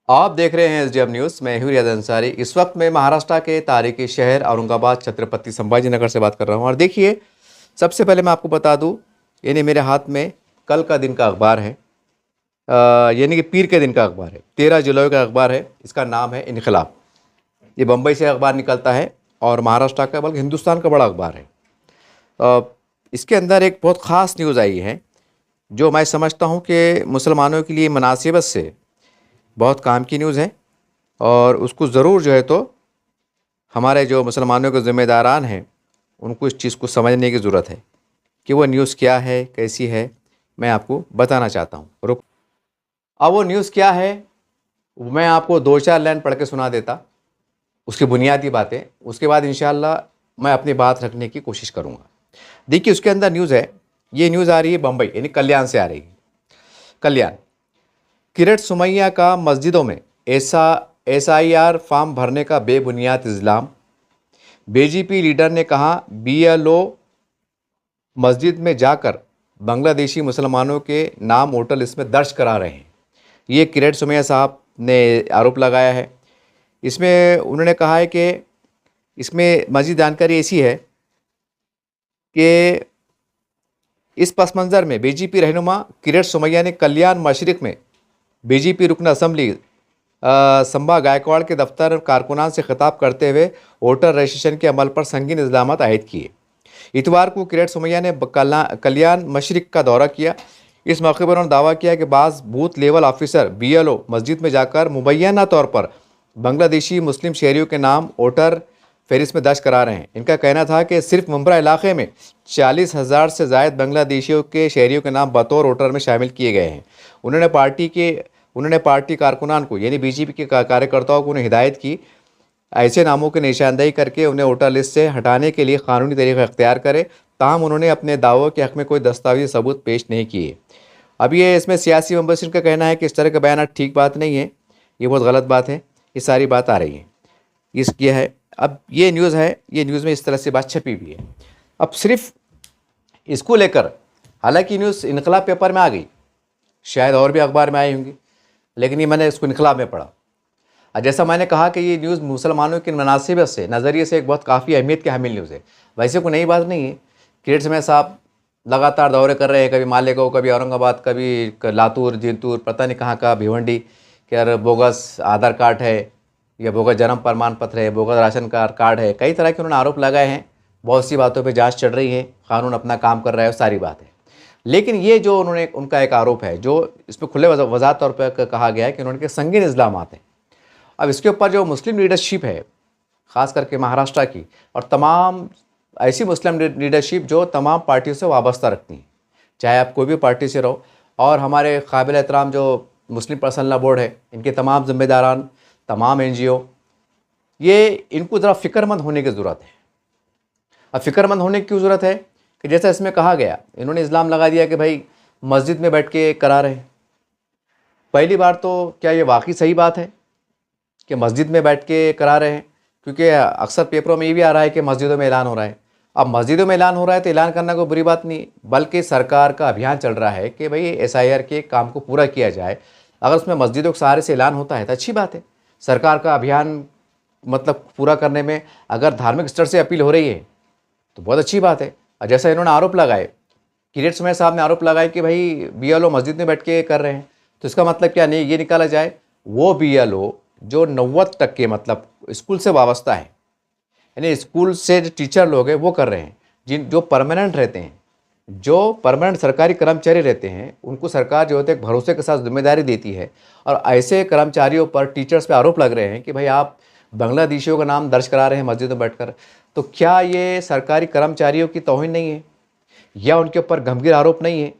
आप देख रहे हैं एसडीएम न्यूज़। मैं हूं रियाज अंसारी। इस वक्त मैं महाराष्ट्र के तारीखी शहर औरंगाबाद छत्रपति संभाजी नगर से बात कर रहा हूं। और देखिए, सबसे पहले मैं आपको बता दूं, यानी मेरे हाथ में कल का दिन का अखबार है, यानी कि पीर के दिन का अखबार है। 13 जुलाई का अखबार है। इसका नाम है इनकलाब। ये बम्बई से अखबार निकलता है और महाराष्ट्र का बल्कि हिंदुस्तान का बड़ा अखबार है। इसके अंदर एक बहुत ख़ास न्यूज़ आई है जो मैं समझता हूँ कि मुसलमानों के लिए मुनासिबत से बहुत काम की न्यूज़ है। और उसको ज़रूर जो है तो हमारे जो मुसलमानों के ज़िम्मेदारान हैं उनको इस चीज़ को समझने की ज़रूरत है कि वो न्यूज़ क्या है, कैसी है। मैं आपको बताना चाहता हूँ। रुक, अब वो न्यूज़ क्या है मैं आपको दो चार लाइन पढ़ के सुना देता, उसकी बुनियादी बातें। उसके बाद इंशाअल्लाह मैं अपनी बात रखने की कोशिश करूँगा। देखिए, उसके अंदर न्यूज़ है। ये न्यूज़ आ रही है बम्बई यानी कल्याण से आ रही है। कल्याण, किरट सुमैया का मस्जिदों में एसआईआर फॉर्म भरने का बेबुनियाद इल्ज़ाम। बीजेपी लीडर ने कहा बीएलओ मस्जिद में जाकर बांग्लादेशी मुसलमानों के नाम वोटर लिस्ट में दर्ज करा रहे हैं। ये किरट सुमैया साहब ने आरोप लगाया है। इसमें उन्होंने कहा है कि इसमें मज़ीद जानकारी ऐसी है कि इस पस मंज़र में बीजेपी रहनुमा किरट सुमैया ने कल्याण मशरिक में बीजेपी रुकन असम्बली संभा गायकवाड़ के दफ्तर कारकुनान से खिताब करते हुए वोटर रजिस्ट्रेशन के अमल पर संगीन इल्ज़ामात आयद किए। इतवार को किरट सुमैया ने कल्याण मशरिक का दौरा किया। इस मौके पर उन्होंने दावा किया कि बाज़ बूथ लेवल ऑफिसर बीएलओ मस्जिद में जाकर मुबैना तौर पर बांग्लादेशी मुस्लिम शहरियों के नाम वोटर फहरिस्त में दर्ज करा रहे हैं। इनका कहना था कि सिर्फ मुंब्रा इलाके में 40,000 से ज़ायद बांग्लादेशियों के शहरियों के नाम बतौर वोटर में शामिल किए गए हैं। उन्होंने पार्टी कारकुनान को यानी बीजेपी के कार्यकर्ताओं को उन्हें हिदायत की ऐसे नामों की निशानदेही करके उन्हें वोटर लिस्ट से हटाने के लिए कानूनी तरीका अख्तियार करे। ताहम उन्होंने अपने दावों के हक़ में कोई दस्तावेजी सबूत पेश नहीं किए। अब ये इसमें सियासी मेंबरशिप का कहना है कि इस तरह का बयान ठीक बात नहीं है, ये बहुत गलत बात है। ये सारी बात आ रही है, ये है। अब ये न्यूज़ है, ये न्यूज़ में इस तरह से बात छपी हुई है। अब सिर्फ इसको लेकर, हालांकि न्यूज़ इनकलाब पेपर में आ गई, शायद और भी अखबार में आई होंगी, लेकिन ये मैंने इसको इनकलाब में पढ़ा। और जैसा मैंने कहा कि ये न्यूज़ मुसलमानों की मुनासिबत से नज़रिए से एक बहुत काफ़ी अहमियत की हामिल न्यूज़ है। वैसे कोई नई बात नहीं है। किरट सुमैया साहब लगातार दौरे कर रहे हैं, कभी मालेगांव, कभी औरंगाबाद, कभी लातूर, जींतूर, पता नहीं कहाँ का, भिवंडी। कि यार बोगस आधार कार्ड है या बोगस जन्म प्रमाण पत्र है, बोगस राशन कार्ड है। कई तरह के उन्होंने आरोप लगाए हैं। बहुत सी बातों पे जांच चल रही है, कानून अपना काम कर रहा है, सारी बात है। लेकिन ये जो उनका एक आरोप है, जो इसमें खुले वजाहत तौर पर कहा गया है कि उन्होंने संगीन इल्ज़ामात हैं। अब इसके ऊपर जो मुस्लिम लीडरशिप है, ख़ास करके महाराष्ट्र की, और तमाम ऐसी मुस्लिम लीडरशिप जो तमाम पार्टियों से वाबस्ता रखती हैं, चाहे आप कोई भी पार्टी से रहो, और हमारे काबिल एहतराम जो मुस्लिम पर्सनल लॉ बोर्ड है, इनके तमाम जिम्मेदारान, तमाम एनजीओ, ये इनको ज़रा फ़िक्रमंद होने की ज़रूरत है। अब फ़िक्रमंद होने की क्यों ज़रूरत है कि जैसा इसमें कहा गया, इन्होंने इल्ज़ाम लगा दिया कि भाई मस्जिद में बैठ के करा रहे हैं। पहली बार तो क्या ये वाकई सही बात है कि मस्जिद में बैठ के करा रहे हैं? क्योंकि अक्सर पेपरों में ये भी आ रहा है कि मस्जिदों में ऐलान हो रहा है। अब मस्जिदों में ऐलान हो रहा है तो ऐलान करना कोई बुरी बात नहीं, बल्कि सरकार का अभियान चल रहा है कि भाई एसआईआर के काम को पूरा किया जाए। अगर उसमें मस्जिदों के सहारे से ऐलान होता है तो अच्छी बात है। सरकार का अभियान मतलब पूरा करने में अगर धार्मिक स्तर से अपील हो रही है तो बहुत अच्छी बात है। और जैसा इन्होंने आरोप लगाए, किरट सुमैया साहब ने आरोप लगाए कि भाई बीएलओ मस्जिद में बैठ के कर रहे हैं, तो इसका मतलब क्या नहीं ये निकाला जाए वो बीएलओ जो 90% मतलब स्कूल से वाबस्ता है, यानी स्कूल से जो टीचर लोग हैं वो कर रहे हैं। जो परमानेंट रहते हैं, जो परमानेंट सरकारी कर्मचारी रहते हैं, उनको सरकार जो होते है भरोसे के साथ जिम्मेदारी देती है। और ऐसे कर्मचारियों पर, टीचर्स पे आरोप लग रहे हैं कि भाई आप बांग्लादेशियों का नाम दर्ज करा रहे हैं मस्जिद में बैठकर, तो क्या ये सरकारी कर्मचारियों की तौहीन नहीं है, या उनके ऊपर गंभीर आरोप नहीं है,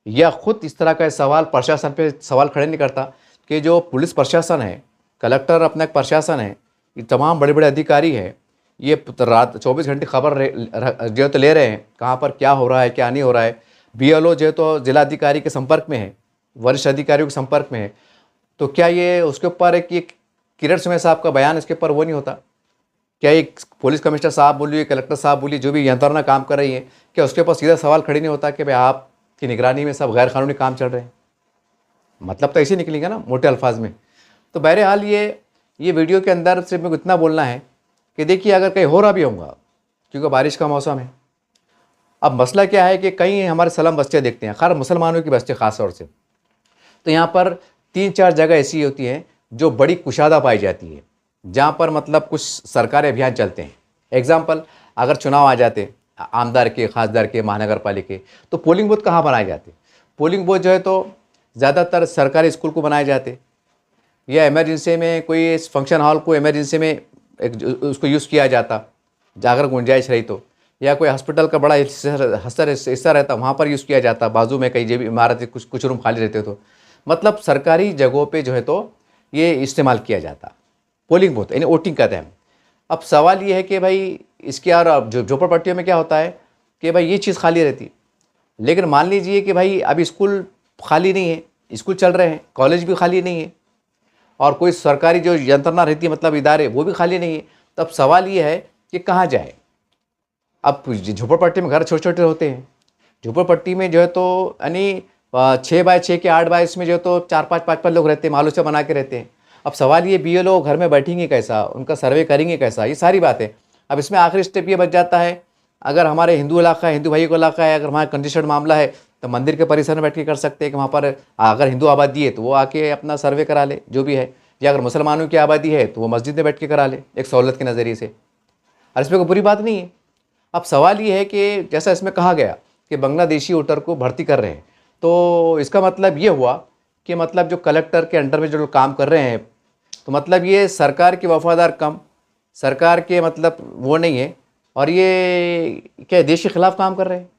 या खुद इस तरह का सवाल प्रशासन पे सवाल खड़े नहीं करता कि जो पुलिस प्रशासन है, कलेक्टर अपना एक प्रशासन है, ये तमाम बड़े बड़े अधिकारी हैं, ये रात 24 घंटे खबर जो तो ले रहे हैं कहाँ पर क्या हो रहा है, क्या नहीं हो रहा है। बीएलओ जो है तो जिलाधिकारी के संपर्क में है, वरिष्ठ अधिकारियों के संपर्क में है, तो क्या ये उसके ऊपर एक ये किरट सुमैया साहब का बयान इसके ऊपर वो नहीं होता? क्या एक पुलिस कमिश्नर साहब बोलिए, कलेक्टर साहब बोलिए, जो भी यंत्रणा काम कर रही है, क्या उसके ऊपर सीधा सवाल खड़े नहीं होता कि भाई आपकी निगरानी में सब गैर कानूनी काम चल रहे हैं? मतलब तो ऐसे निकलेगा ना मोटे अल्फाज में। तो बहरहाल ये वीडियो के अंदर सिर्फ मेरे को इतना बोलना है कि देखिए, अगर कहीं हो रहा भी होगा, क्योंकि बारिश का मौसम है। अब मसला क्या है कि कई हमारे सलम बस्तियाँ देखते हैं, खास मुसलमानों की बस्ती ख़ास तौर से, तो यहाँ पर 3-4 जगह ऐसी होती हैं जो बड़ी कुशादा पाई जाती है, जहाँ पर मतलब कुछ सरकारी अभियान चलते हैं। एग्ज़ाम्पल, अगर चुनाव आ जाते आमदार के, खासदार के, महानगर पालिका के, तो पोलिंग बूथ कहाँ बनाए जाते? पोलिंग बूथ जो है तो ज़्यादातर सरकारी स्कूल को बनाए जाते, या इमरजेंसी में कोई फंक्शन हॉल को इमरजेंसी में उसको यूज़ किया जाता, अगर गुंजाइश रही तो, या कोई हॉस्पिटल का बड़ा हिस्सा रहता वहाँ पर यूज़ किया जाता, बाजू में कहीं भी इमारत कुछ रूम खाली रहते तो, मतलब सरकारी जगहों पे जो है तो ये इस्तेमाल किया जाता पोलिंग बूथ, यानी वोटिंग कहते हैं। अब सवाल ये है कि भाई इसके और झोपड़पट्टियों में क्या होता है कि भाई ये चीज़ खाली रहती, लेकिन मान लीजिए कि भाई अभी स्कूल खाली नहीं है, स्कूल चल रहे हैं, कॉलेज भी खाली नहीं है, और कोई सरकारी जो यंत्रणा रहती है, मतलब इदारे, वो भी खाली नहीं है। तब सवाल ये है कि कहाँ जाए। अब झोपड़पट्टी में घर छोटे छोटे होते हैं, झोपड़पट्टी में जो है तो यानी 6x6 के 8x में जो है तो 4-5 लोग रहते हैं, मालूम से बना के रहते हैं। अब सवाल ये BLO घर में बैठेंगे कैसा, उनका सर्वे करेंगे कैसा, ये सारी बातें। अब इसमें आखिरी स्टेप ये बच जाता है, अगर हमारे हिंदू इलाका है, हिंदू भाई का इलाका है, अगर वहाँ कंजेस्टेड मामला है तो मंदिर के परिसर में बैठ के कर सकते हैं कि वहाँ पर अगर हिंदू आबादी है तो वो आके अपना सर्वे करा ले जो भी है, या अगर मुसलमानों की आबादी है तो वो मस्जिद में बैठ के करा ले, एक सहूलत के नज़रिए से। और इसमें कोई बुरी बात नहीं है। अब सवाल ये है कि जैसा इसमें कहा गया कि बांग्लादेशी वोटर को भर्ती कर रहे हैं, तो इसका मतलब ये हुआ कि मतलब जो कलेक्टर के अंडर में जो लोग काम कर रहे हैं, तो मतलब ये सरकार के वफादार कम, सरकार के मतलब वो नहीं है, और ये क्या देश के खिलाफ काम कर रहे हैं?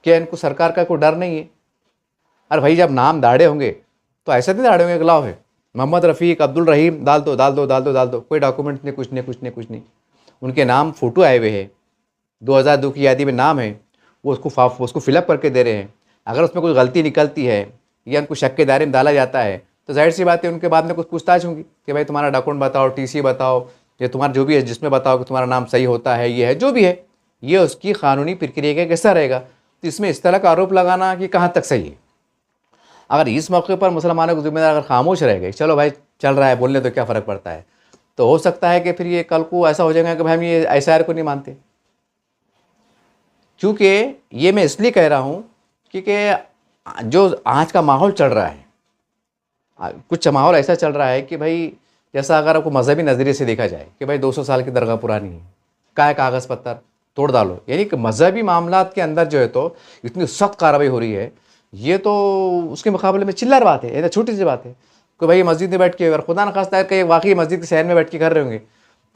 क्या इनको सरकार का कोई डर नहीं है? अरे भाई, जब नाम दाड़े होंगे तो ऐसे नहीं दाड़े होंगे कि लाओ है मोहम्मद रफ़ीक, अब्दुल रहीम, डाल दो डाल दो डाल दो डाल दो, कोई डॉक्यूमेंट नहीं, कुछ नहीं कुछ नहीं कुछ नहीं। उनके नाम फ़ोटो आए हुए हैं, 2002 की यादी में नाम है, वो उसको फिलअप करके दे रहे हैं। अगर उसमें कोई गलती निकलती है या उनको शक के दायरे में डाला जाता है तो जाहिर सी बात है उनके बाद में कुछ पूछताछ होंगी कि भाई तुम्हारा डॉक्यूमेंट बताओ, TC बताओ, या तुम्हारा जो भी है जिसमें बताओ कि तुम्हारा नाम सही होता है, ये है जो भी है, ये उसकी कानूनी प्रक्रिया का कैसा रहेगा। तो इसमें इस तरह का आरोप लगाना कि कहाँ तक सही है। अगर इस मौके पर मुसलमानों को जिम्मेदार अगर खामोश रह गए, चलो भाई चल रहा है, बोलने तो क्या फ़र्क पड़ता है, तो हो सकता है कि फिर ये कल को ऐसा हो जाएगा कि भाई हम ये SIR को नहीं मानते। क्योंकि ये मैं इसलिए कह रहा हूँ क्योंकि जो आज का माहौल चल रहा है, कुछ माहौल ऐसा चल रहा है कि भाई जैसा अगर आपको मजहबी नज़रिए से देखा जाए कि भाई 200 साल की दरगाह पुरानी है, क्या है, कागज़ पत्थर तोड़ डालो, यानी कि मजहबी मामलात के अंदर जो है तो इतनी सख्त कार्रवाई हो रही है, ये तो उसके मुकाबले में चिल्लर बात है, ये तो छोटी सी बात है कि भाई मस्जिद में बैठ के, अगर खुदा न खास्ता कहीं वाकई मस्जिद के सहन में बैठ के कर रहे होंगे,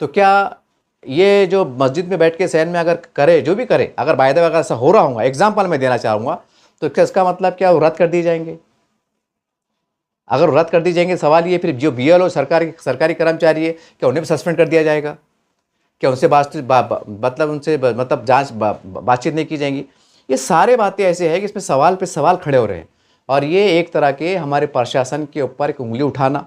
तो क्या ये जो मस्जिद में बैठ के सहन में अगर करे, जो भी करे, अगर बायदा अगर ऐसा हो रहा होगा, एग्जाम्पल मैं देना चाहूँगा, तो क्या इसका मतलब क्या वो रद्द कर दिए जाएंगे? अगर रद्द कर दी जाएंगे, सवाल ये फिर जो BLO सरकारी कर्मचारी है, क्या उन्हें भी सस्पेंड कर दिया जाएगा? क्या उनसे मतलब जांच बातचीत नहीं की जाएंगी? ये सारे बातें ऐसे हैं कि इसमें सवाल पे सवाल खड़े हो रहे हैं, और ये एक तरह के हमारे प्रशासन के ऊपर एक उंगली उठाना,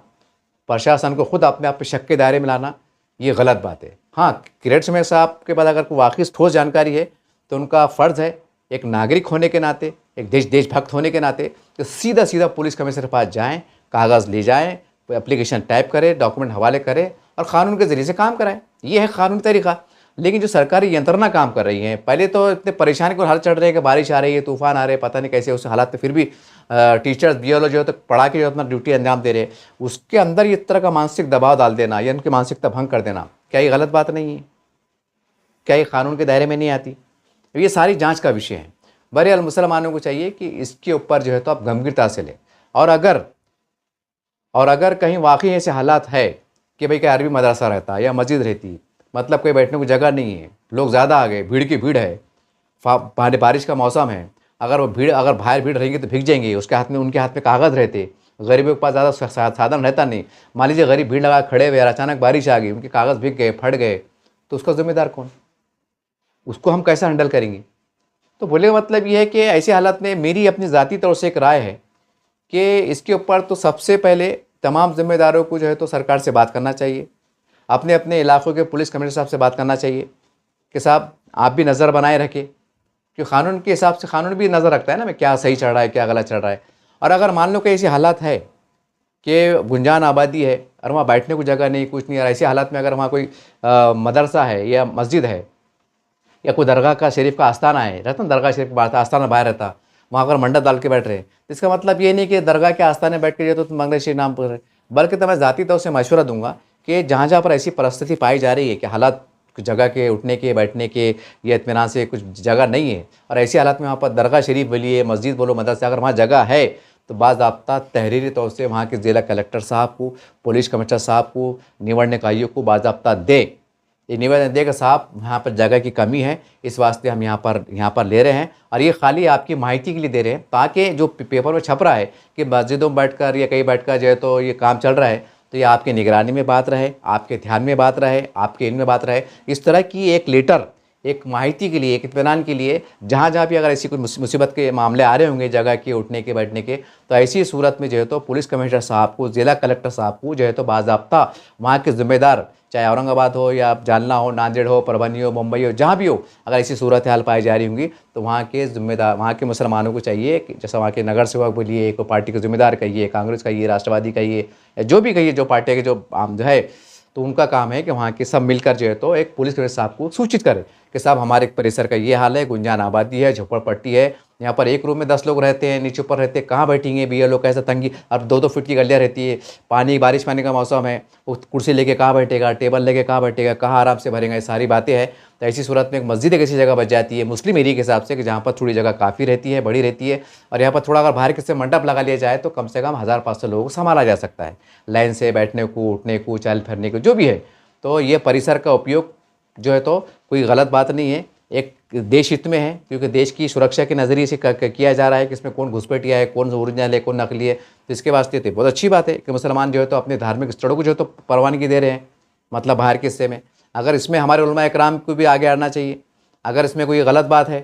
प्रशासन को खुद अपने आप पे शक के दायरे में लाना, ये गलत बात है। हाँ, किरण सिंह साहब के बाद अगर कोई वाकई ठोस जानकारी है तो उनका फ़र्ज़ है एक नागरिक होने के नाते, एक देशभक्त होने के नाते, तो सीधा पुलिस कमिश्नर के पास जाएं, कागज़ ले जाएं, एप्लीकेशन टाइप करें, डॉक्यूमेंट हवाले करें और क़ानून के ज़रिए से काम कराएं। ये है कानूनी तरीका। लेकिन जो सरकारी यंत्रणा काम कर रही है, पहले तो इतने परेशानी को हाल चढ़ रहे हैं कि बारिश आ रही है, तूफ़ान आ रहे हैं, पता नहीं कैसे उस हालात में फिर भी टीचर्स BLO जो है तो पढ़ा के जो अपना ड्यूटी अंजाम दे रहे हैं, उसके अंदर इस तरह का मानसिक दबाव डाल देना या उनकी मानसिकता भंग कर देना, क्या ये गलत बात नहीं है? क्या ये कानून के दायरे में नहीं आती? ये सारी जांच का विषय है। बहरहाल मुसलमानों को चाहिए कि इसके ऊपर जो है तो आप गंभीरता से लें, और अगर कहीं वाकई ऐसे हालात है कि भाई क्या अरबी मदरसा रहता या मस्जिद रहती, मतलब कोई बैठने को जगह नहीं है, लोग ज़्यादा आ गए, भीड़ की भीड़ है, बारिश का मौसम है, अगर बाहर भीड़ रहेंगे तो भीग जाएंगे, उनके हाथ में कागज़ रहते, गरीबों के पास ज़्यादा साधन रहता नहीं, मान लीजिए गरीब भीड़ लगा खड़े हुए और अचानक बारिश आ गई, उनके कागज़ भीग गए, फट गए, तो उसका जिम्मेदार कौन? उसको हम कैसे हैंडल करेंगे? तो बोले का मतलब ये है कि ऐसे हालत में मेरी अपनी ज़ाती तौर से एक राय है कि इसके ऊपर तो सबसे पहले तमाम जिम्मेदारों को जो है तो सरकार से बात करना चाहिए, अपने अपने इलाक़ों के पुलिस कमिश्नर साहब से बात करना चाहिए कि साहब आप भी नज़र बनाए रखें, कि कानून के हिसाब से कानून भी नज़र रखता है ना, मैं क्या सही चल रहा है क्या गलत चल रहा है। और अगर मान लो कि ऐसी हालात है कि गुंजान आबादी है और वहाँ बैठने को जगह नहीं, कुछ नहीं, और ऐसे हालात में अगर वहाँ कोई मदरसा है या मस्जिद है या कोई दरगाह का शरीफ का आस्थाना है, रहता ना दरगाह शरीफ का आस्थाना बाहर रहता, वहाँ अगर मंडप डाल के बैठ रहे हैं, तो इसका मतलब ये नहीं कि दरगाह के आस्थाने बैठ के जो तो मंगल शरीफ नाम पर, बल्कि तो मैं ज़ाती तौर से मशवरा दूंगा कि जहाँ जहाँ पर ऐसी परिस्थिति पाई जा रही है कि हालात जगह के उठने के बैठने के या इत्मीनान से कुछ जगह नहीं है, और ऐसी हालात में वहाँ पर दरगाह शरीफ बोलिए, मस्जिद बोलो, मदरसा, अगर वहाँ जगह है तो बाज़ाब्ता तहरीरी तौर से वहाँ के ज़िला कलेक्टर साहब को, पुलिस कमिश्नर साहब को, निवारण निकायों को बाज़ाब्ता दे, ये निवेदन देगा साहब यहाँ पर जगह की कमी है, इस वास्ते हम यहाँ पर ले रहे हैं, और ये खाली आपकी माहिती के लिए दे रहे हैं, ताकि जो पेपर में छप रहा है कि मस्जिदों में बैठकर या कहीं बैठकर जो है तो ये काम चल रहा है, तो ये आपकी निगरानी में बात रहे, आपके ध्यान में बात रहे, आपके इल्म में बात रहे। इस तरह की एक लेटर, एक माहिती के लिए, एक इत्मीनान के लिए, जहाँ जहाँ भी अगर ऐसी कोई मुसीबत के मामले आ रहे होंगे जगह के उठने के बैठने के, तो ऐसी सूरत में जो है तो पुलिस कमिश्नर साहब को, ज़िला कलेक्टर साहब को जो है तो बाज़ाब्ता वहाँ के ज़िम्मेदार, चाहे औरंगाबाद हो या जालना हो, नांदेड़ हो, परभनी हो, मुंबई हो, जहाँ भी हो, अगर ऐसी सूरत हाल पाई जा रही होंगी तो वहाँ के ज़िम्मेदार, वहाँ के मुसलमानों को चाहिए कि जैसे वहाँ के नगर सेवक बोलिए, कोई पार्टी के ज़िम्मेदार कहिए, कांग्रेस कहिए, राष्ट्रवादी कहिए, या जो भी कहिए, जो पार्टी के जो आम जो है, तो उनका काम है कि वहाँ के सब मिलकर जो है तो एक पुलिस कमिश्नर साहब को सूचित करें कि साहब हमारे परिसर का ये हाल है, गुंजान आबादी है, झोपड़पट्टी है, यहाँ पर एक रूम में 10 लोग रहते हैं, नीचे ऊपर रहते हैं, कहाँ बैठेंगे भैया लोग, कैसा तंगी, अब 2-2 फीट की गलियाँ रहती है, पानी बारिश पानी का मौसम है, वो कुर्सी लेके कहाँ बैठेगा, टेबल लेके कहाँ बैठेगा, कहाँ आराम से भरेगा, ये सारी बातें हैं। तो ऐसी सूरत में एक मस्जिद एक ऐसी जगह बच जाती है मुस्लिम एरिया के हिसाब से कि जहाँ पर थोड़ी जगह काफ़ी रहती है, बड़ी रहती है, और यहाँ पर थोड़ा अगर बाहर किसी मंडप लगा लिया जाए तो कम से कम 1500 लोगों को संभाला जा सकता है, लाइन से बैठने को, उठने को, चल फिरने को, जो भी है। तो ये परिसर का उपयोग जो है तो कोई गलत बात नहीं है, एक देश हित में है, क्योंकि देश की सुरक्षा के नज़रिए से किया जा रहा है कि इसमें कौन घुसपैठिया है, कौन ओरिजिनल है, कौन नकली है। तो इसके वास्ते तो बहुत अच्छी बात है कि मुसलमान जो है तो अपने धार्मिक स्थलों को जो है तो परवानगी दे रहे हैं, मतलब बाहर के हिस्से में। अगर इसमें हमारे उलमा इकराम को भी आगे आना चाहिए, अगर इसमें कोई गलत बात है,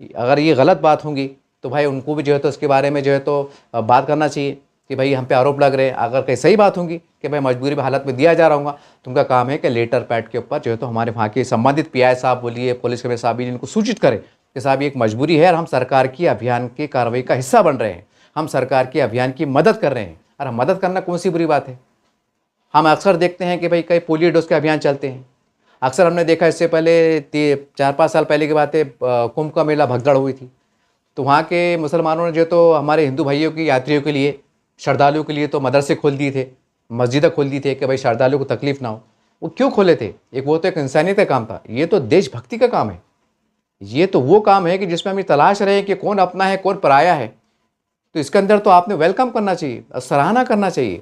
अगर ये गलत बात होंगी तो भाई उनको भी जो है तो इसके बारे में जो है तो बात करना चाहिए कि भाई हम पे आरोप लग रहे हैं। अगर कहीं सही बात होंगी कि भाई मजबूरी में हालत में दिया जा रहा होगा, तो उनका काम है कि लेटर पैड के ऊपर जो है तो हमारे वहाँ के संबंधित पीआई साहब बोलिए, पुलिस कमिश्नर साहब इनको सूचित करें कि साहब ये एक मजबूरी है और हम सरकार की अभियान की कार्रवाई का हिस्सा बन रहे हैं, हम सरकार के अभियान की मदद कर रहे हैं। और हम मदद करना कौन सी बुरी बात है। हम अक्सर देखते हैं कि भाई कई पोलियो डोज के अभियान चलते हैं। अक्सर हमने देखा, इससे पहले 4-5 साल पहले की बात है, कुंभ का मेला भगदड़ हुई थी, तो वहाँ के मुसलमानों ने जो तो हमारे हिंदू भाइयों की, यात्रियों के लिए, श्रद्धालुओं के लिए तो मदरसे खोल दिए थे, मस्जिदें खोल दी थे कि भाई श्रद्धालुओं को तकलीफ ना हो। वो क्यों खोले थे? एक वो तो एक इंसानियत का काम था, ये तो देशभक्ति का काम है। ये तो वो काम है कि जिसमें हम ये तलाश रहे हैं कि कौन अपना है, कौन पराया है। तो इसके अंदर तो आपने वेलकम करना चाहिए, सराहना करना चाहिए।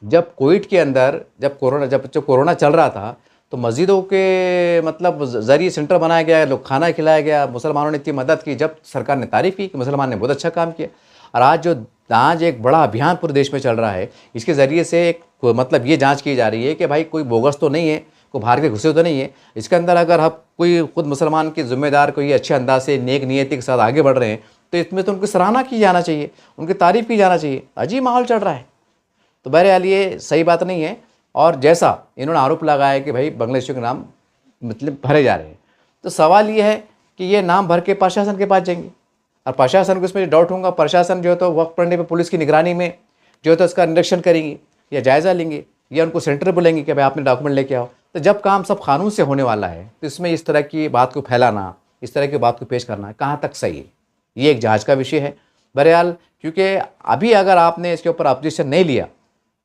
जब कोविड के अंदर, जब कोरोना चल रहा था, तो मस्जिदों के मतलब ज़रिए सेंटर बनाया गया, लोग खाना खिलाया गया, मुसलमानों ने इतनी मदद की, जब सरकार ने तारीफ़ की कि मुसलमान ने बहुत अच्छा काम किया। और आज एक बड़ा अभियान पूरे देश में चल रहा है, इसके ज़रिए से एक मतलब ये जांच की जा रही है कि भाई कोई बोगस तो नहीं है, कोई बाहर के घुसे तो नहीं है। इसके अंदर अगर हम कोई खुद मुसलमान के ज़िम्मेदार को ये अच्छे अंदाज से नेक नियति के साथ आगे बढ़ रहे हैं, तो इसमें तो उनकी सराहना की जाना चाहिए, उनकी तारीफ़ की जाना चाहिए। अजीब माहौल चल रहा है, तो बहरहाल ये सही बात नहीं है। और जैसा इन्होंने आरोप लगाया कि भाई बांग्लादेशियों के नाम मतलब भरे जा रहे हैं, तो सवाल ये है कि ये नाम भर के प्रशासन के पास जाएंगे, और प्रशासन को इसमें डाउट होगा, प्रशासन जो है तो वक्त पड़ने पे पुलिस की निगरानी में जो है तो इसका निरीक्षण करेंगे या जायज़ा लेंगे, या उनको सेंटर बुलाएंगे कि भाई आपने डॉक्यूमेंट लेके आओ। तो जब काम सब कानून से होने वाला है, तो इसमें इस तरह की बात को फैलाना, इस तरह की बात को पेश करना कहाँ तक सही है, ये एक जाँच का विषय है। बहरहाल क्योंकि अभी अगर आपने इसके ऊपर ऑब्जेक्शन नहीं लिया,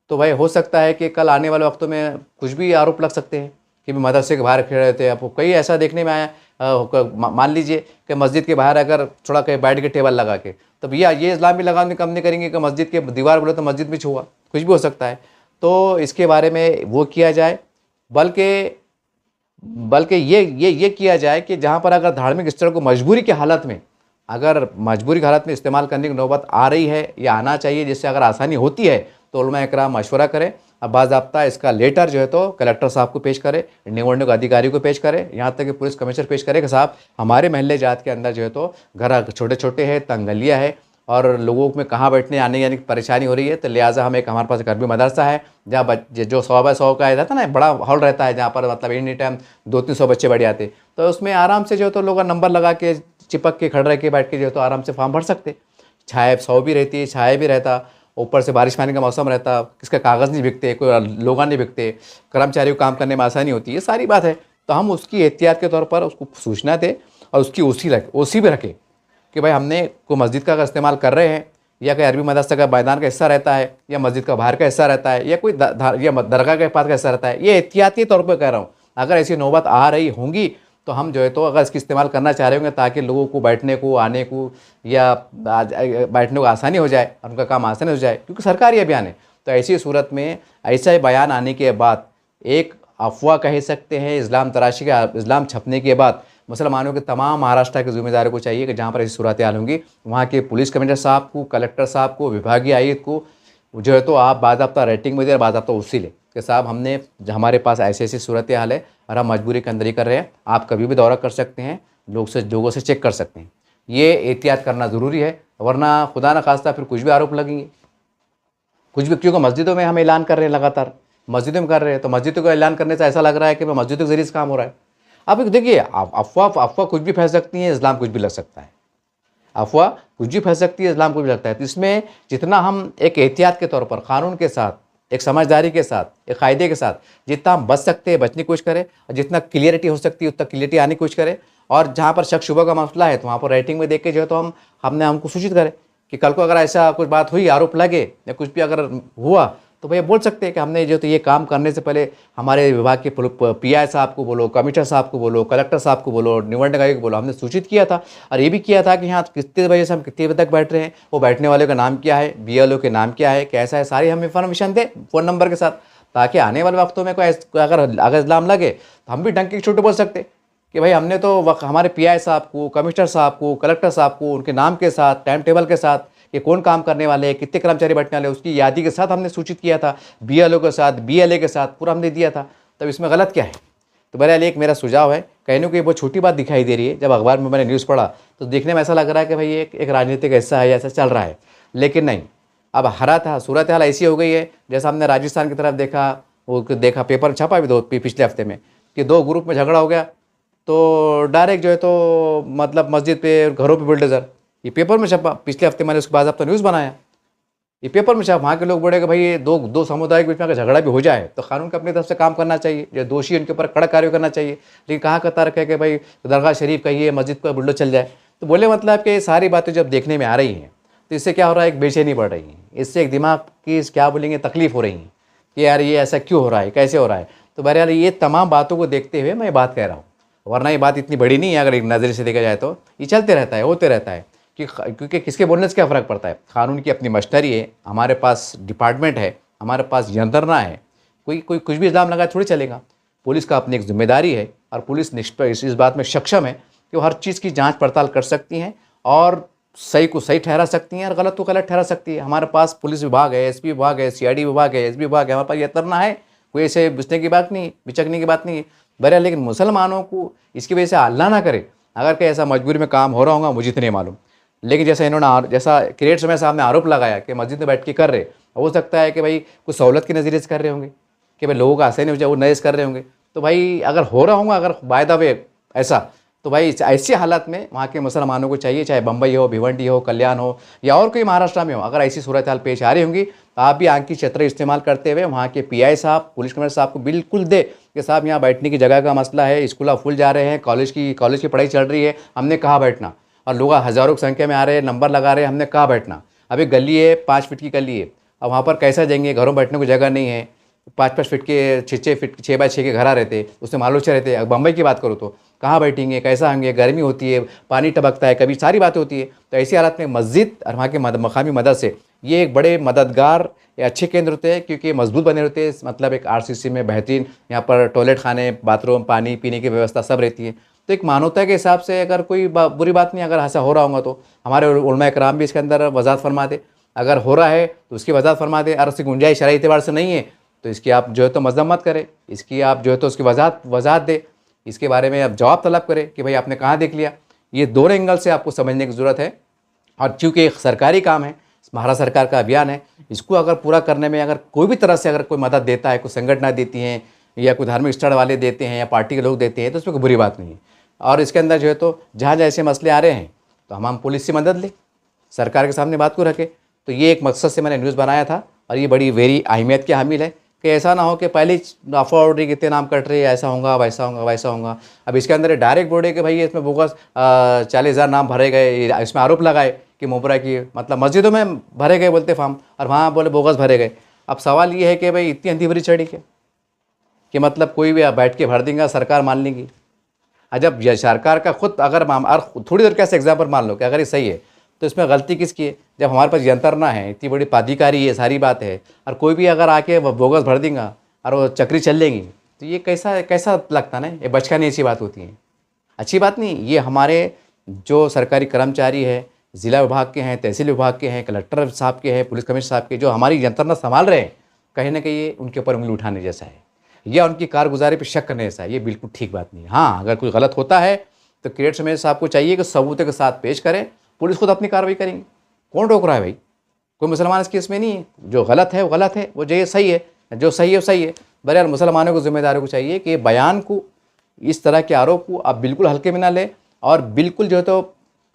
तो भाई हो सकता है कि कल आने वाले वक्तों में कुछ भी आरोप लग सकते हैं कि मदरसे के बाहर खड़े रहते हैं। आपको कई ऐसा देखने में आया, मान लीजिए कि मस्जिद के बाहर अगर थोड़ा कहीं बैठ के टेबल लगा के, तो भैया ये इस्लामी लगाने कम नहीं करेंगे कि मस्जिद के दीवार बोले तो मस्जिद में छुआ, कुछ भी हो सकता है। तो इसके बारे में वो किया जाए, बल्कि ये किया जाए कि जहाँ पर अगर धार्मिक स्थल को मजबूरी की हालत में, अगर मजबूरी की हालत में इस्तेमाल करने की नौबत आ रही है या आना चाहिए, जिससे अगर आसानी होती है, तो उलमा इकराम मशवरा करें। अब बाज़ाब्ता इसका लेटर जो है तो कलेक्टर साहब को पेश करे, निगरानी अधिकारी को पेश करे, यहाँ तक कि पुलिस कमिश्नर पेश करे कि साहब हमारे महल्ले जात के अंदर जो है तो घर छोटे छोटे हैं, तंगलियाँ है, और लोगों में कहाँ बैठने आने यानी परेशानी हो रही है। तो लिहाजा हम एक, हमारे पास एक अरबी मदरसा है जहाँ जो 100 का रहता है ना, बड़ा हॉल रहता है, जहाँ पर मतलब एनी टाइम 200-300 बच्चे बैठ जाते, तो उसमें आराम से जो है तो लोग नंबर लगा के, चिपक के, खड़े रह के, बैठ के जो है तो आराम से फॉर्म भर सकते। छाया 100 भी रहती है, छाया भी रहता, ऊपर से बारिश पानी का मौसम रहता, किसका कागज़ नहीं बिकते, कोई लोग नहीं बिकते, कर्मचारियों को काम करने में आसानी होती है, ये सारी बात है। तो हम उसकी एहतियात के तौर पर उसको सूचना दें और उसकी ओसी भी रखें कि भाई हमने कोई मस्जिद का अगर इस्तेमाल कर रहे हैं या कोई अरबी मदरसा का मैदान का हिस्सा रहता है या मस्जिद का बाहर का हिस्सा रहता है या कोई या दरगाह के पास का हिस्सा रहता है, ये एहतियाती तौर पर कह रहा हूँ। अगर ऐसी नौबत आ रही होंगी तो हम जो है तो अगर इसकी इस्तेमाल करना चाह रहे होंगे ताकि लोगों को बैठने को, आने को या बैठने को आसानी हो जाए और उनका काम आसानी हो जाए, क्योंकि सरकारी अभियान है। तो ऐसी सूरत में ऐसा बयान आने के बाद एक अफवाह कह सकते हैं, इस्लाम तराशी का इस्लाम छपने के बाद मुसलमानों के तमाम महाराष्ट्र के ज़िम्मेदारों को चाहिए कि जहाँ पर ऐसी सूरत हाल होंगी वहाँ के पुलिस कमिश्नर साहब को, कलेक्टर साहब को, विभागीय आयुक्त को जो है तो आप बाज़ाब्ता रेटिंग में दे, बाज़ाब्ता उसी ले कि साहब हमने हमारे पास ऐसी ऐसी सूरत हाल है और हम मजबूरी के अंदर ही कर रहे हैं, आप कभी भी दौरा कर सकते हैं, लोगों से चेक कर सकते हैं। ये एहतियात करना ज़रूरी है, वरना खुदा न खास्ता फिर कुछ भी आरोप लगेंगे, कुछ भी। क्योंकि मस्जिदों में हम ऐलान कर रहे हैं, लगातार मस्जिदों में कर रहे हैं, तो मस्जिदों को ऐलान करने से ऐसा लग रहा है कि मस्जिदों के जरिए से काम हो रहा है। अब देखिए, अफवाह कुछ भी फैल सकती है, इस्लाम कुछ भी लग सकता है, अफवाह कुछ भी फैल सकती है, इस्लाम कुछ भी लगता है। तो इसमें जितना हम एक एहतियात के तौर पर कानून के साथ, एक समझदारी के साथ, एक क़ायदे के साथ जितना हम बच सकते हैं बचने की कोशिश करें, और जितना क्लियरिटी हो सकती है उतना क्लियरिटी आने की कोशिश करें। और जहाँ पर शक शुबा का मसला है तो वहाँ पर रेटिंग में देख के जो है तो हमको सूचित करें कि कल को अगर ऐसा कुछ बात हुई, आरोप लगे या कुछ भी अगर हुआ तो भैया बोल सकते हैं कि हमने जो तो ये काम करने से पहले हमारे विभाग के पीआई साहब को बोलो, कमिश्नर साहब को बोलो, कलेक्टर साहब को बोलो, निबंधक आयोग को बोलो, हमने सूचित किया था। और ये भी किया था कि हाँ कितने बजे से हम कितने बजे तक बैठ रहे हैं, वो बैठने वाले का नाम क्या है, बीएलओ के नाम क्या है, कैसा है, सारी हम इन्फॉर्मेशन दें फ़ोन नंबर के साथ, ताकि आने वाले वक्तों में कोई अगर इल्ज़ाम लगे तो हम भी ढंग की छुट्टी बोल सकते कि भाई हमने तो हमारे पीआई साहब को, कमिश्नर साहब को, कलेक्टर साहब को उनके नाम के साथ, टाइम टेबल के साथ, कि कौन काम करने वाले हैं, कितने कर्मचारी बैठने वाले, उसकी यादी के साथ हमने सूचित किया था, बीएलओ के साथ, बीएलए के साथ पूरा हमने दिया था। तब इसमें गलत क्या है? तो बहरहाल एक मेरा सुझाव है, कहने को ये बहुत छोटी बात दिखाई दे रही है। जब अखबार में मैंने न्यूज़ पढ़ा तो देखने में ऐसा लग रहा है कि भाई एक राजनीतिक हिस्सा है, ऐसा चल रहा है, लेकिन नहीं। अब सूरत हाल ऐसी हो गई है जैसा हमने राजस्थान की तरफ देखा, पेपर छपा भी पिछले हफ्ते में कि 2 ग्रुप में झगड़ा हो गया, तो डायरेक्ट जो है तो मतलब मस्जिद पे, घरों पे बुलडोज़र। ये पेपर में छपा, पिछले हफ्ते मैंने उसके बाद अब तो न्यूज़ बनाया, ये पेपर में छपा। वहाँ के लोग बोले कि भाई ये दो समुदाय के बीच में अगर झगड़ा भी हो जाए तो कानून को अपनी तरफ से काम करना चाहिए, जो दोषी है उनके ऊपर कड़क कार्य करना चाहिए। लेकिन कहाँ का तर्क है कि भाई दरगाह शरीफ का ये मस्जिद पर बुलडोज़र चल जाए। तो बोले मतलब कि ये सारी बातें जब देखने में आ रही हैं तो इससे क्या हो रहा है, एक बेचैनी बढ़ रही है, इससे एक दिमाग की क्या बोलेंगे तकलीफ़ हो रही है कि यार ये ऐसा क्यों हो रहा है, कैसे हो रहा है। तो बहरहाल ये तमाम बातों को देखते हुए मैं बात कह रहा हूँ, वरना ये बात इतनी बड़ी नहीं है। अगर एक नज़र से देखा जाए तो ये चलते रहता है, होते रहता है, क्योंकि किसके बोलने से क्या फ़र्क पड़ता है। कानून की अपनी मशीनरी है, हमारे पास डिपार्टमेंट है, हमारे पास यंत्रणा है, कोई कुछ भी इल्ज़ाम लगाए थोड़ी चलेगा। पुलिस का अपनी एक जिम्मेदारी है और पुलिस इस बात में सक्षम है कि वो हर चीज़ की जांच पड़ताल कर सकती हैं और सही को सही ठहरा सकती हैं और गलत को गलत ठहरा सकती है। हमारे पास पुलिस विभाग है, एसपी विभाग है, सीआईडी विभाग है, एसपी विभाग है, हमारे पास यंत्रणा है, कोई ऐसे बिचने की बात नहीं, बिचकने की बात नहीं है। बहरहाल लेकिन मुसलमानों को इसकी वजह से अल्लाह ना करे, अगर कहीं ऐसा मजबूरी में काम हो रहा होगा मुझे तो नहीं मालूम, लेकिन जैसा क्रिएट समय साहब ने आरोप लगाया कि मस्जिद में बैठ के कर रहे, हो सकता है कि भाई कुछ सहूलत के नज़रिए से कर रहे होंगे कि भाई लोगों का आसानी हो जाए, वो नज़र कर रहे होंगे। तो भाई अगर हो रहा होगा, अगर बाय द वे ऐसा, तो भाई ऐसी हालत में वहाँ के मुसलमानों को चाहिए, चाहे बम्बई हो, भिवंडी हो, कल्याण हो या और कोई महाराष्ट्र में हो, अगर ऐसी सूरत हाल पेश आ रही होंगी तो आप भी आंख की छतरी इस्तेमाल करते हुए वहाँ के पीआई साहब, पुलिस कमिश्नर साहब को बिल्कुल दे कि साहब यहाँ बैठने की जगह का मसला है, स्कूल फुल जा रहे हैं, कॉलेज की पढ़ाई चल रही है, हमने कहाँ बैठना, और लोग हज़ारों की संख्या में आ रहे हैं, नंबर लगा रहे हैं, हमने कहाँ बैठना। अभी गली है 5 फीट की गली है, अब वहाँ पर कैसा जाएंगे, घरों बैठने को जगह नहीं है, 5-5 फीट के 6 फीट 6 बाय 6 के घर रहते, उससे मालूचे रहते। अब बम्बई की बात करो तो कहाँ बैठेंगे, कैसा होंगे, गर्मी होती है, पानी टपकता है, कभी सारी बातें होती है। तो ऐसी हालत में मस्जिद और वहाँ के मकामी मदरसे ये एक बड़े मददगार या अच्छे केंद्र होते हैं, क्योंकि मजबूत बने रहते हैं, मतलब एक आरसीसी में बेहतरीन यहाँ पर टॉयलेट, खाने, बाथरूम, पानी पीने की व्यवस्था सब रहती है। तो एक मानवता के हिसाब से अगर कोई बुरी बात नहीं, अगर ऐसा हो रहा होगा तो हमारे उलमा इकराम भी इसके अंदर वजाहत फरमा दे, अगर हो रहा है तो उसकी वजाहत फरमा दे, और उसकी गुंजाइश शरई एतबार से नहीं है तो इसकी आप जो है तो मजम्मत करें, इसकी आप जो है तो उसकी वजाहत दे, इसके बारे में आप जवाब तलब करें कि भाई आपने कहाँ देख लिया। ये दोनों एंगल से आपको समझने की ज़रूरत है। और चूँकि एक सरकारी काम है, महाराष्ट्र सरकार का अभियान है, इसको अगर पूरा करने में अगर कोई भी तरह से अगर कोई मदद देता है, कोई संगठन देती हैं या कोई धार्मिक स्थल वाले देते हैं या पार्टी के लोग देते हैं, तो उसमें कोई बुरी बात नहीं है। और इसके अंदर जो है तो जहाँ जहाँ ऐसे मसले आ रहे हैं तो हम पुलिस से मदद लें, सरकार के सामने बात को रखें, तो ये एक मकसद से मैंने न्यूज़ बनाया था और ये बड़ी वेरी अहमियत की हामिल है कि ऐसा ना हो कि पहले ही अफवाह उड़ रही कि इतने नाम कट रहे हैं, ऐसा होगा वैसा होगा वैसा होगा। अब इसके अंदर डायरेक्ट बोले कि भाई इसमें बोगस 40,000 नाम भरे गए, इसमें आरोप लगाए कि मुबरा की मतलब मस्जिदों में भरे गए बोलते फॉर्म और वहाँ बोले बोगस भरे गए। अब सवाल ये है कि भाई इतनी अंधी भरी चढ़ी क्या कि मतलब कोई भी बैठ के भर देगा, सरकार मान लेगी। जब यह सरकार का खुद अगर और थोड़ी देर कैसे एग्जाम्पल मान लो कि अगर ये सही है तो इसमें गलती किसकी है? जब हमारे पास यंत्र ना है, इतनी बड़ी प्राधिकारी है, सारी बात है, और कोई भी अगर आके बोगस भर देगा और वो चक्री चल लेंगी तो ये कैसा कैसा लगता ना, ये बचकानी ऐसी बात होती है, अच्छी बात नहीं। ये हमारे जो सरकारी कर्मचारी है, ज़िला विभाग के हैं, तहसील विभाग के हैं, कलेक्टर साहब के हैं, पुलिस कमिश्नर साहब के, जो हमारी यंत्रणा संभाल रहे हैं, कहीं ना कहीं ये उनके ऊपर उंगली उठाने जैसा है या उनकी कारगुजारी पर शक करने जैसा है। ये बिल्कुल ठीक बात नहीं है। हाँ, अगर कोई गलत होता है तो क्रिएट समेत साहब को चाहिए कि सबूत के साथ पेश करें, पुलिस खुद अपनी कार्रवाई करेंगे। कौन रोक रहा है भाई? कोई मुसलमान इस केस में नहीं है। जो गलत है वो गलत है, वो जो सही है, जो सही है वो सही है। बहरहाल मुसलमानों को जिम्मेदारों को चाहिए कि बयान को, इस तरह के आरोप को आप बिल्कुल हल्के में ना लें और बिल्कुल जो है तो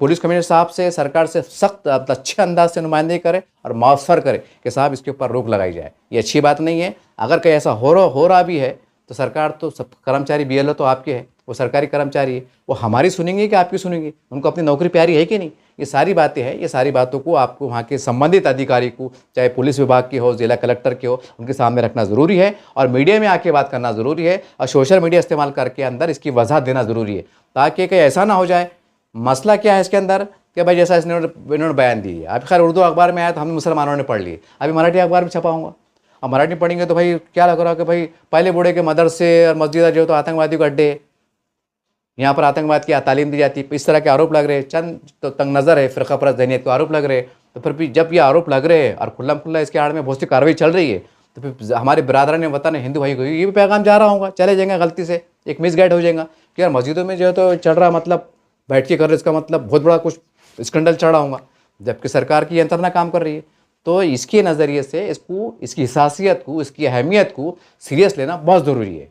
पुलिस कमिश्नर साहब से, सरकार से सख्त अच्छे अंदाज से नुमाइंदगी करें और मौसर करें कि साहब इसके ऊपर रोक लगाई जाए। ये अच्छी बात नहीं है। अगर कहीं ऐसा हो रहा भी है तो सरकार तो सब कर्मचारी BLO तो आपके हैं, वो सरकारी कर्मचारी है, वो हमारी सुनेंगे कि आपकी सुनेंगे? उनको अपनी नौकरी प्यारी है कि नहीं? ये सारी बातें हैं। ये सारी बातों को आपको वहाँ के संबंधित अधिकारी को, चाहे पुलिस विभाग की हो, जिला कलेक्टर की हो, उनके सामने रखना ज़रूरी है और मीडिया में आके बात करना ज़रूरी है और सोशल मीडिया इस्तेमाल करके अंदर इसकी वजाहत देना ज़रूरी है, ताकि कहीं ऐसा ना हो जाए। मसला क्या है इसके अंदर कि भाई जैसा इन्होंने बयान दी है, अब खैर उर्दू अखबार में आया तो हम मुसलमानों ने पढ़ लिए, अभी मराठी अखबार में छपा होगा। अब मराठी पढ़ेंगे तो भाई क्या लग रहा है कि भाई पहले बूढ़े के मदरसे और मस्जिद जो तो आतंकवादी को अड्डे, यहाँ पर आतंकवाद की तालीम दी जाती है, इस तरह के आरोप लग रहे हैं। चंद तो तंग नज़र है, फ़िरका परस्त ज़हनियत को आरोप लग रहे हैं। तो फिर भी जब ये आरोप लग रहे हैं और खुल्ला इसके आड़ में बहुत सी कार्रवाई चल रही है, तो फिर हमारे बिरादरान वतन हिंदू भाई को ये भी पैगाम जा रहा होगा, चले जाएंगे गलती से, एक मिसगाइड हो जाएगा कि यार मस्जिदों में जो है तो चढ़ रहा, मतलब बैठ के कर रहे, इसका मतलब बहुत बड़ा कुछ स्कैंडल चढ़ा होगा, जबकि सरकार की यंत्रणा काम कर रही है। तो इसके नज़रिए से इसको, इसकी हसासियत को, इसकी अहमियत को सीरियस लेना बहुत ज़रूरी है।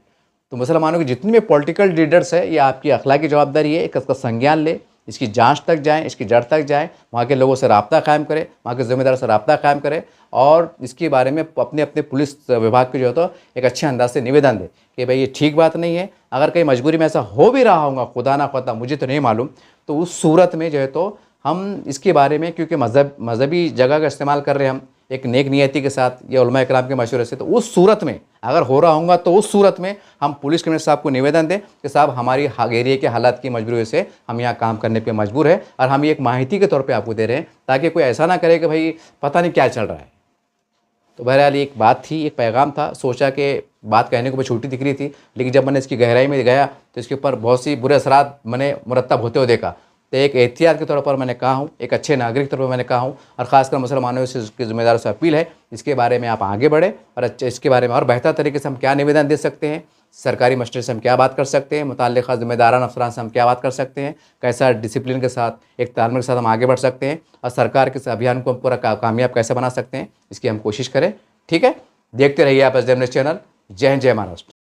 तो मुसलमानों की जितनी भी पॉलिटिकल लीडर्स है, ये आपकी अखलाकी जवाबदारी है, इसका संज्ञान ले, इसकी जांच तक जाएं, इसकी जड़ तक जाएं, वहाँ के लोगों से राब्ता कायम करें, वहाँ के ज़िम्मेदारों से राब्ता कायम करें और इसके बारे में अपने अपने पुलिस विभाग के जो है तो एक अच्छे अंदाज से निवेदन दें कि भाई ये ठीक बात नहीं है। अगर कहीं मजबूरी में ऐसा हो भी रहा होगा, खुदा ना खुदा, मुझे तो नहीं मालूम, तो उस सूरत में जो है तो हम इसके बारे में, क्योंकि मज़हबी जगह का इस्तेमाल कर रहे हैं हम एक नेक नियति के साथ, ये उलमा इकराम के मशवरे से, तो उस सूरत में अगर हो रहा होगा तो उस सूरत में हम पुलिस कमिश्नर साहब को निवेदन दें कि साहब हमारी एरिया के हालात की मजबूरी से हम यहाँ काम करने पे मजबूर है और हम ये एक माहिती के तौर पे आपको दे रहे हैं, ताकि कोई ऐसा ना करे कि भाई पता नहीं क्या चल रहा है। तो बहरहाल एक बात थी, एक पैगाम था, सोचा कि बात कहने को छोटी दिख रही थी, लेकिन जब मैंने इसकी गहराई में गया तो इसके ऊपर बहुत सी बुरे असरात मैंने मुरतब होते हुए देखा। तो एक एहतियात के तौर पर मैंने कहा हूँ, एक अच्छे नागरिक के तौर पर मैंने कहा हूँ और ख़ासकर मुसलमानों से, इसके ज़िम्मेदारों से अपील है, इसके बारे में आप आगे बढ़ें और इसके बारे में और बेहतर तरीके से हम क्या निवेदन दे सकते हैं, सरकारी मशवरे से हम क्या बात कर सकते हैं, मुतल्लिक़ा ज़िम्मेदाराना अफसरान से हम क्या बात कर सकते हैं, कैसा डिसिप्लिन के साथ, एक तालमेल के साथ हम आगे बढ़ सकते हैं और सरकार के अभियान को हम पूरा कामयाब कैसे बना सकते हैं, इसकी हम कोशिश करें। ठीक है, देखते रहिए आप SDM न्यूज़ चैनल। जय हिंद, जय महाराष्ट्र।